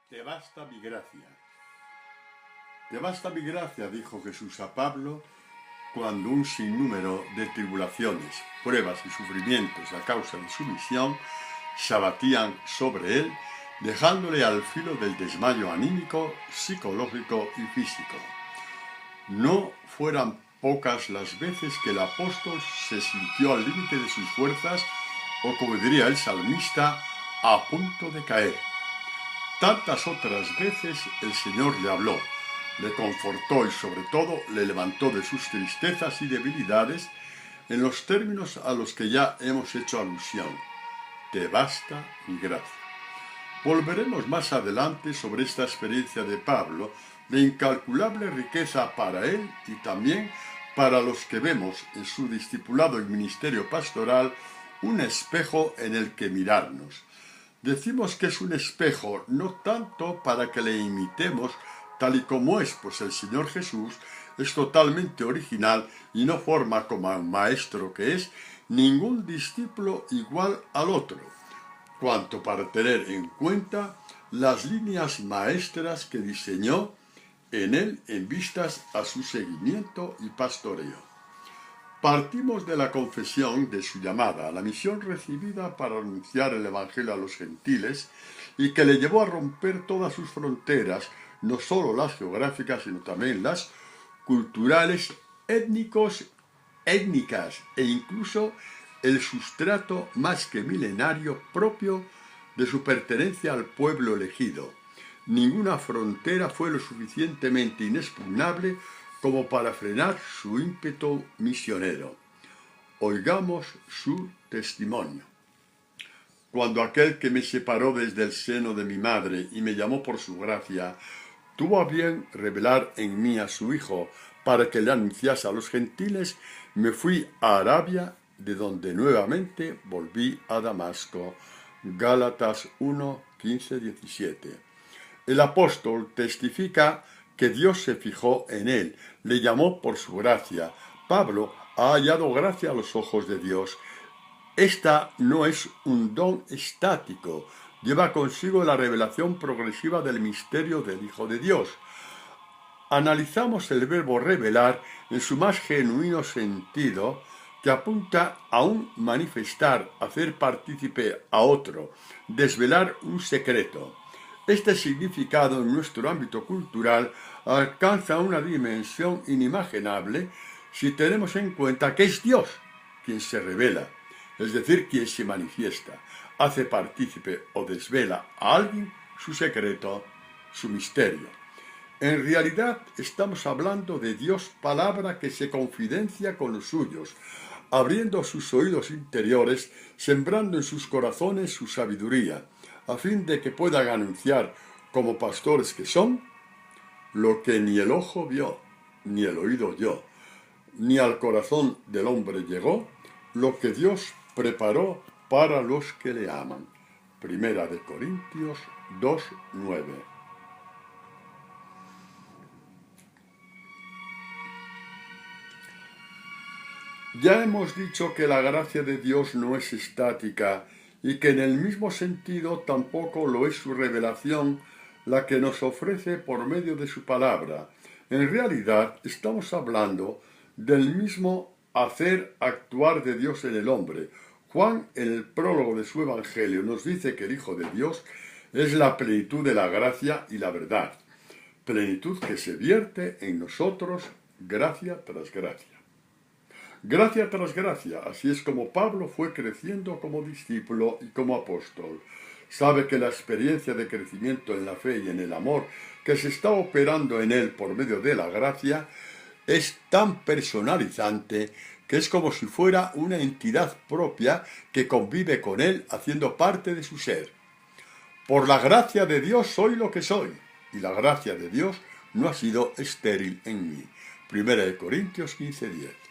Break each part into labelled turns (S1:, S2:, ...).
S1: Te basta mi gracia. Te basta mi gracia, dijo Jesús a Pablo, cuando un sinnúmero de tribulaciones, pruebas y sufrimientos a causa de su misión se abatían sobre él, dejándole al filo del desmayo anímico, psicológico y físico. No fueran pocas las veces que el apóstol se sintió al límite de sus fuerzas, o como diría el salmista, a punto de caer. Tantas otras veces el Señor le habló, le confortó y sobre todo le levantó de sus tristezas y debilidades en los términos a los que ya hemos hecho alusión. Te basta mi gracia. Volveremos más adelante sobre esta experiencia de Pablo, de incalculable riqueza para él y también para los que vemos en su discipulado y ministerio pastoral un espejo en el que mirarnos. Decimos que es un espejo no tanto para que le imitemos tal y como es, pues el Señor Jesús es totalmente original y no forma como un maestro que es ningún discípulo igual al otro, cuanto para tener en cuenta las líneas maestras que diseñó en él en vistas a su seguimiento y pastoreo. Partimos de la confesión de su llamada a la misión recibida para anunciar el Evangelio a los gentiles y que le llevó a romper todas sus fronteras, no solo las geográficas, sino también las culturales, étnicas e incluso el sustrato más que milenario propio de su pertenencia al pueblo elegido. Ninguna frontera fue lo suficientemente inexpugnable como para frenar su ímpetu misionero. Oigamos su testimonio. Cuando aquel que me separó desde el seno de mi madre y me llamó por su gracia, tuvo a bien revelar en mí a su Hijo para que le anunciase a los gentiles, me fui a Arabia, de donde nuevamente volví a Damasco. Gálatas 1, 15, 17. El apóstol testifica que Dios se fijó en él, le llamó por su gracia. Pablo ha hallado gracia a los ojos de Dios. Esta no es un don estático, lleva consigo la revelación progresiva del misterio del Hijo de Dios. Analizamos el verbo revelar en su más genuino sentido, que apunta a un manifestar, hacer partícipe a otro, desvelar un secreto. Este significado en nuestro ámbito cultural alcanza una dimensión inimaginable si tenemos en cuenta que es Dios quien se revela, es decir, quien se manifiesta, hace partícipe o desvela a alguien su secreto, su misterio. En realidad estamos hablando de Dios palabra que se confidencia con los suyos, abriendo sus oídos interiores, sembrando en sus corazones su sabiduría, a fin de que puedan anunciar, como pastores que son, lo que ni el ojo vio, ni el oído oyó, ni al corazón del hombre llegó, lo que Dios preparó para los que le aman. Primera de Corintios 2, 9. Ya hemos dicho que la gracia de Dios no es estática y que en el mismo sentido tampoco lo es su revelación, la que nos ofrece por medio de su palabra. En realidad estamos hablando del mismo hacer actuar de Dios en el hombre. Juan, en el prólogo de su Evangelio, nos dice que el Hijo de Dios es la plenitud de la gracia y la verdad, plenitud que se vierte en nosotros gracia tras gracia. Gracia tras gracia, así es como Pablo fue creciendo como discípulo y como apóstol. Sabe que la experiencia de crecimiento en la fe y en el amor que se está operando en él por medio de la gracia es tan personalizante que es como si fuera una entidad propia que convive con él haciendo parte de su ser. Por la gracia de Dios soy lo que soy, y la gracia de Dios no ha sido estéril en mí. Primera de Corintios 15:10.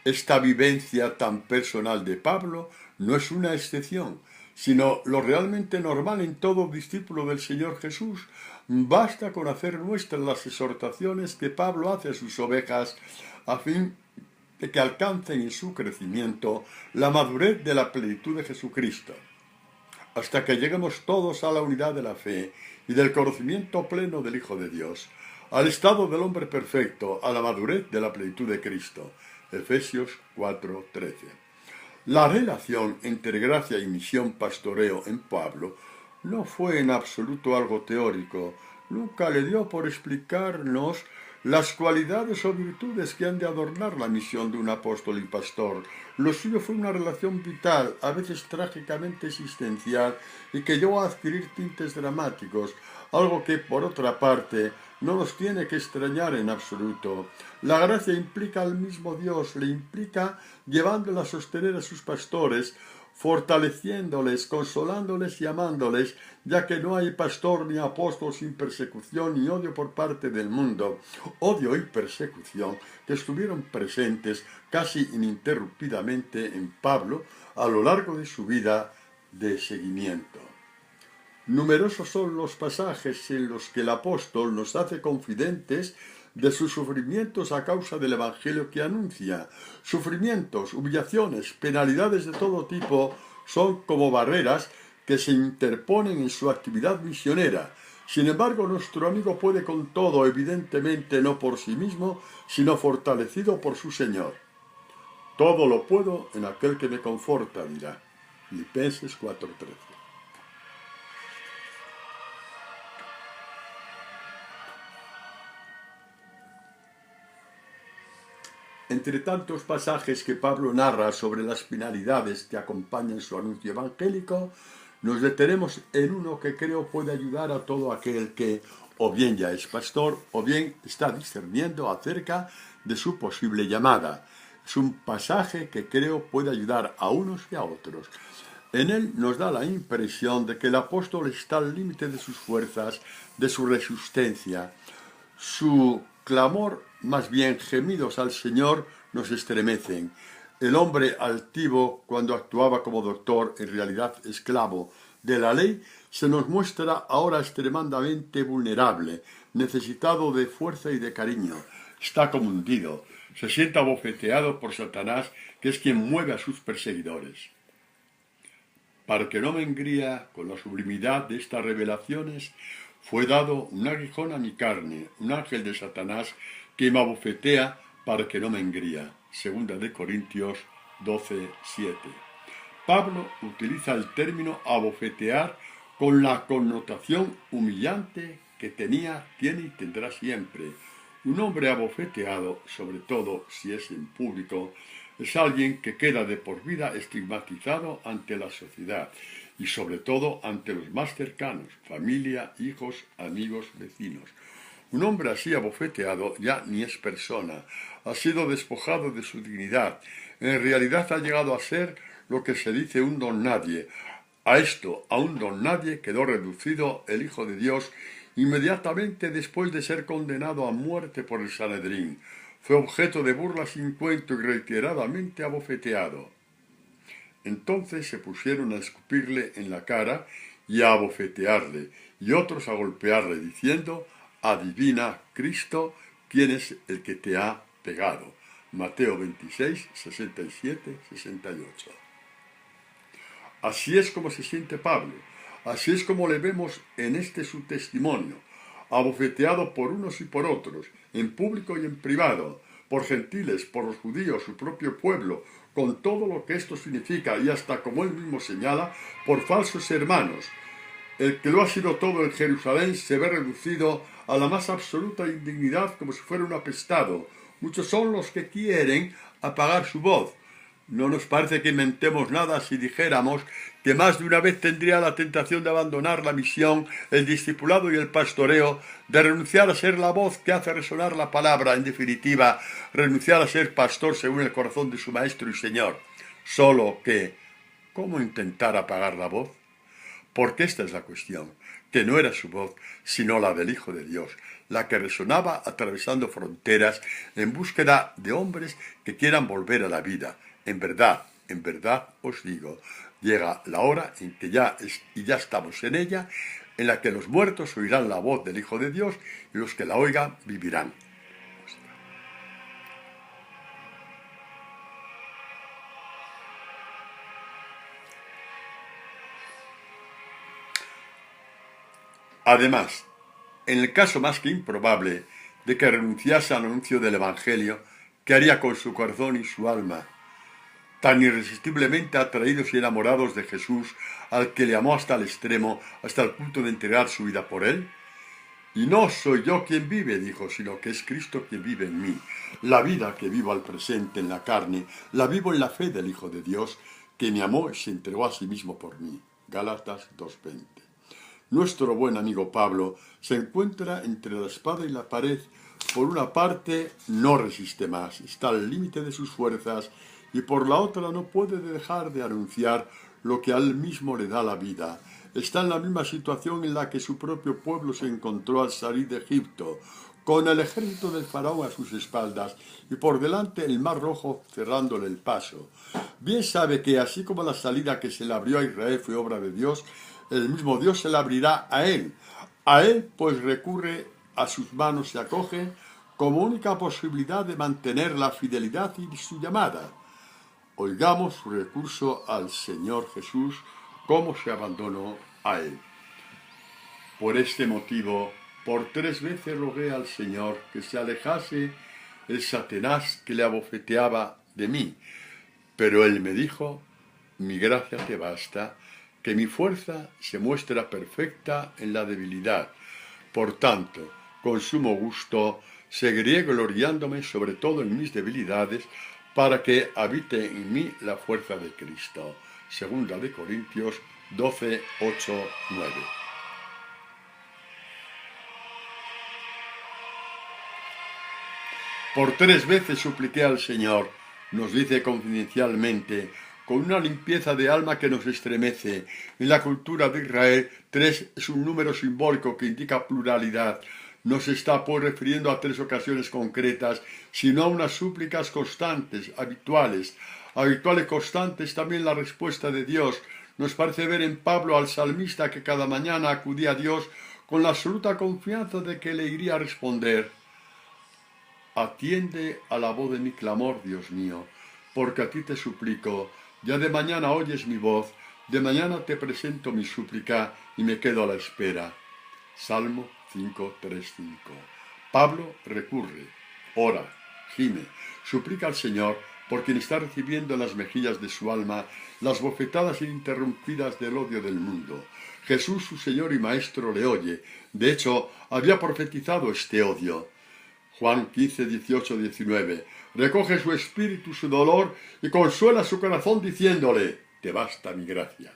S1: Esta vivencia tan personal de Pablo no es una excepción, sino lo realmente normal en todo discípulo del Señor Jesús. Basta con hacer nuestras las exhortaciones que Pablo hace a sus ovejas a fin de que alcancen en su crecimiento la madurez de la plenitud de Jesucristo. hasta que lleguemos todos a la unidad de la fe y del conocimiento pleno del Hijo de Dios, al estado del hombre perfecto, a la madurez de la plenitud de Cristo. Efesios 4:13. La relación entre gracia y misión pastoreo en Pablo no fue en absoluto algo teórico. Nunca le dio por explicarnos las cualidades o virtudes que han de adornar la misión de un apóstol y pastor. Lo suyo fue una relación vital, a veces trágicamente existencial, y que llegó a adquirir tintes dramáticos, algo que, por otra parte, no nos tiene que extrañar en absoluto. La gracia implica al mismo Dios, le implica llevándola a sostener a sus pastores, fortaleciéndoles, consolándoles y amándoles, ya que no hay pastor ni apóstol sin persecución ni odio por parte del mundo. Odio y persecución que estuvieron presentes casi ininterrumpidamente en Pablo a lo largo de su vida de seguimiento. Numerosos son los pasajes en los que el apóstol nos hace confidentes de sus sufrimientos a causa del Evangelio que anuncia. Sufrimientos, humillaciones, penalidades de todo tipo son como barreras que se interponen en su actividad misionera. Sin embargo, nuestro amigo puede con todo, evidentemente no por sí mismo, sino fortalecido por su Señor. Todo lo puedo en aquel que me conforta, dirá. Filipenses 4:13. Entre tantos pasajes que Pablo narra sobre las finalidades que acompañan su anuncio evangélico, nos detenemos en uno que creo puede ayudar a todo aquel que o bien ya es pastor o bien está discerniendo acerca de su posible llamada. Es un pasaje que creo puede ayudar a unos y a otros. En él nos da la impresión de que el apóstol está al límite de sus fuerzas, de su resistencia. Su clamor, más bien gemidos al Señor, nos estremecen. El hombre altivo, cuando actuaba como doctor, en realidad esclavo de la ley, se nos muestra ahora extremadamente vulnerable, necesitado de fuerza y de cariño. Está como hundido, se siente abofeteado por Satanás, que es quien mueve a sus perseguidores. Para que no me engría con la sublimidad de estas revelaciones, fue dado un aguijón a mi carne, un ángel de Satanás que me abofetea para que no me engría. Segunda de Corintios 12:7. Pablo utiliza el término abofetear con la connotación humillante que tenía, tiene y tendrá siempre. Un hombre abofeteado, sobre todo si es en público, es alguien que queda de por vida estigmatizado ante la sociedad y sobre todo ante los más cercanos, familia, hijos, amigos, vecinos. Un hombre así abofeteado ya ni es persona, ha sido despojado de su dignidad, en realidad ha llegado a ser lo que se dice un don nadie. A un don nadie quedó reducido el Hijo de Dios inmediatamente después de ser condenado a muerte por el Sanedrín. Fue objeto de burla sin cuento y reiteradamente abofeteado. Entonces se pusieron a escupirle en la cara y a abofetearle, y otros a golpearle, diciendo: adivina, Cristo, quién es el que te ha pegado. Mateo 26, 67, 68. Así es como se siente Pablo, así es como le vemos en este su testimonio, abofeteado por unos y por otros, en público y en privado, por gentiles, por los judíos, su propio pueblo, con todo lo que esto significa y hasta, como él mismo señala, por falsos hermanos. El que lo ha sido todo en Jerusalén se ve reducido a la más absoluta indignidad como si fuera un apestado. Muchos son los que quieren apagar su voz. No nos parece que inventemos nada si dijéramos que más de una vez tendría la tentación de abandonar la misión, el discipulado y el pastoreo, de renunciar a ser la voz que hace resonar la palabra, en definitiva, renunciar a ser pastor según el corazón de su Maestro y Señor. Solo que, ¿cómo intentar apagar la voz? Porque esta es la cuestión, que no era su voz, sino la del Hijo de Dios, la que resonaba atravesando fronteras en búsqueda de hombres que quieran volver a la vida. En verdad os digo, llega la hora en que ya estamos en ella, en la que los muertos oirán la voz del Hijo de Dios y los que la oigan vivirán. Además, en el caso más que improbable de que renunciase al anuncio del Evangelio, ¿qué haría con su corazón y su alma? Tan irresistiblemente atraídos y enamorados de Jesús, al que le amó hasta el extremo, hasta el punto de entregar su vida por él. Y no soy yo quien vive, dijo, sino que es Cristo quien vive en mí. La vida que vivo al presente en la carne, la vivo en la fe del Hijo de Dios, que me amó y se entregó a sí mismo por mí. Gálatas 2:20. Nuestro buen amigo Pablo se encuentra entre la espada y la pared. Por una parte, no resiste más, está al límite de sus fuerzas, y por la otra no puede dejar de anunciar lo que a él mismo le da la vida. Está en la misma situación en la que su propio pueblo se encontró al salir de Egipto, con el ejército del faraón a sus espaldas y por delante el mar rojo cerrándole el paso. Bien sabe que así como la salida que se le abrió a Israel fue obra de Dios, el mismo Dios se la abrirá a él. A él pues recurre, a sus manos se acoge como única posibilidad de mantener la fidelidad y su llamada. Oigamos su recurso al Señor Jesús, cómo se abandonó a él. Por este motivo, por 3 veces rogué al Señor que se alejase el Satanás que le abofeteaba de mí. Pero él me dijo, mi gracia te basta, que mi fuerza se muestra perfecta en la debilidad. Por tanto, con sumo gusto, seguiré gloriándome sobre todo en mis debilidades, para que habite en mí la fuerza de Cristo. Segunda de Corintios 12, 8, 9. Por 3 veces supliqué al Señor, nos dice confidencialmente, con una limpieza de alma que nos estremece. En la cultura de Israel, 3 es un número simbólico que indica pluralidad. No se está pues refiriendo a 3 ocasiones concretas, sino a unas súplicas constantes, habituales. Habituales constantes también la respuesta de Dios. Nos parece ver en Pablo al salmista que cada mañana acudía a Dios con la absoluta confianza de que le iría a responder. Atiende a la voz de mi clamor, Dios mío, porque a ti te suplico. Ya de mañana oyes mi voz, de mañana te presento mi súplica y me quedo a la espera. Salmo 5:3-5. Pablo recurre, ora, gime, suplica al Señor por quien está recibiendo en las mejillas de su alma las bofetadas ininterrumpidas del odio del mundo. Jesús, su Señor y Maestro, le oye. De hecho, había profetizado este odio. Juan 15, 18, 19. Recoge su espíritu, su dolor, y consuela su corazón diciéndole, te basta mi gracia.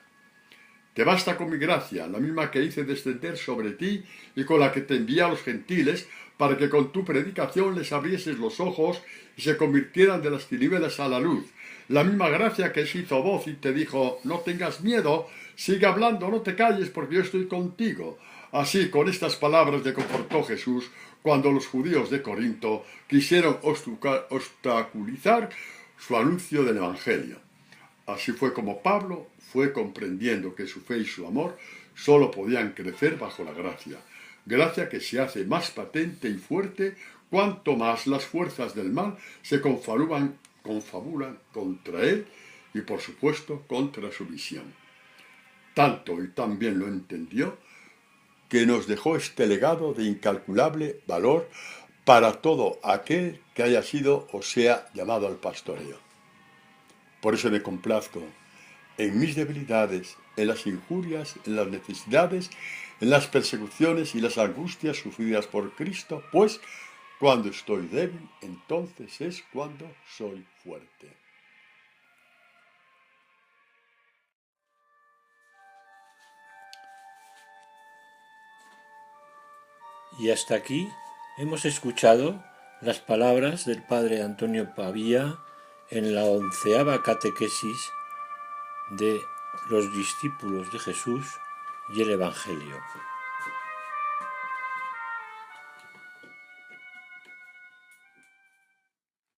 S1: Te basta con mi gracia, la misma que hice descender sobre ti y con la que te envié a los gentiles, para que con tu predicación les abrieses los ojos y se convirtieran de las tinieblas a la luz. La misma gracia que se hizo voz y te dijo, no tengas miedo, sigue hablando, no te calles, porque yo estoy contigo. Así, con estas palabras le confortó Jesús cuando los judíos de Corinto quisieron obstaculizar su anuncio del Evangelio. Así fue como Pablo fue comprendiendo que su fe y su amor solo podían crecer bajo la gracia. Gracia que se hace más patente y fuerte cuanto más las fuerzas del mal se confabulan contra él y por supuesto contra su visión. Tanto y tan bien lo entendió que nos dejó este legado de incalculable valor para todo aquel que haya sido o sea llamado al pastoreo. Por eso me complazco en mis debilidades, en las injurias, en las necesidades, en las persecuciones y las angustias sufridas por Cristo, pues cuando estoy débil, entonces es cuando soy fuerte.
S2: Y hasta aquí hemos escuchado las palabras del padre Antonio Pavía en la 11ª catequesis de los discípulos de Jesús y el Evangelio.